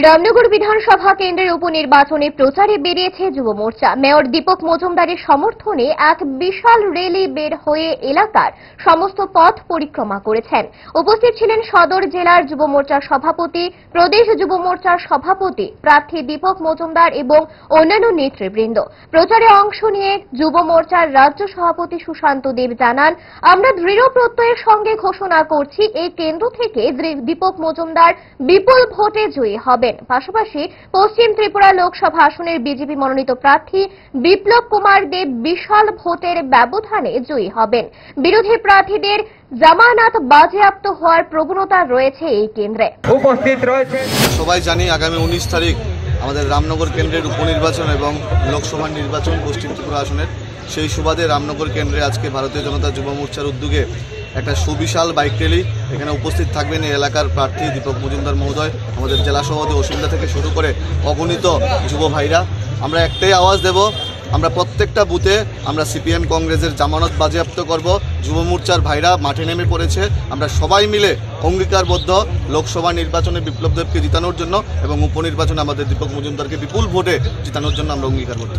রামনগর বিধানসভা কেন্দ্রের উপনির্বাচনে প্রচারে বেরিয়েছে যুব মোর্চা। মেয়র দীপক মজুমদারের সমর্থনে এক বিশাল র্যালি বের হয়ে এলাকার সমস্ত পথ পরিক্রমা করেছেন। উপস্থিত ছিলেন সদর জেলার যুব মোর্চার সভাপতি, প্রদেশ যুব মোর্চার সভাপতি প্রার্থী দীপক মজুমদার এবং অন্যান্য নেতৃবৃন্দ। প্রচারে অংশ নিয়ে যুব মোর্চার রাজ্য সভাপতি সুশান্ত দেব জানান, আমরা দৃঢ় প্রত্যয়ের সঙ্গে ঘোষণা করছি এই কেন্দ্র থেকে দীপক মজুমদার বিপুল ভোটে জয়ী হবে। পাশাপাশি পশ্চিম ত্রিপুরা লোকসভা আসনের বিজেপি মনোনীত প্রার্থী বিপ্লব কুমার দেব বিশাল ভোটের ব্যবধানে জয়ী হবেন। বিরোধী প্রার্থীদের জামানত বাজেয়াপ্ত হওয়ার প্রবণতা রয়েছে এই কেন্দ্রে। উপস্থিত রয়েছে সবাই জানি আগামী 19 তারিখ আমাদের রামনগর কেন্দ্রের উপনির্বাচন এবং লোকসভা নির্বাচন পশ্চিম ত্রিপুরা আসনের। সেই সুবাদে রামনগর কেন্দ্রে আজকে ভারতীয় জনতা যুব মোর্চার উদ্যোগে একটা সুবিশাল বাইক র্যালি। এখানে উপস্থিত থাকবেন এই এলাকার প্রার্থী দীপক মজুমদার মহোদয়, আমাদের জেলা সভাপতি অসুবিধা থেকে শুরু করে অগণিত যুব ভাইরা। আমরা একটাই আওয়াজ দেব, আমরা প্রত্যেকটা বুথে আমরা সিপিএম কংগ্রেসের জামানত বাজেয়াপ্ত করব। যুব মোর্চার ভাইরা মাঠে নেমে পড়েছে, আমরা সবাই মিলে অঙ্গীকারবদ্ধ লোকসভা নির্বাচনে বিপ্লব দেবকে জিতানোর জন্য এবং উপনির্বাচনে আমাদের দীপক মজুমদারকে বিপুল ভোটে জিতানোর জন্য আমরা অঙ্গীকারবদ্ধ।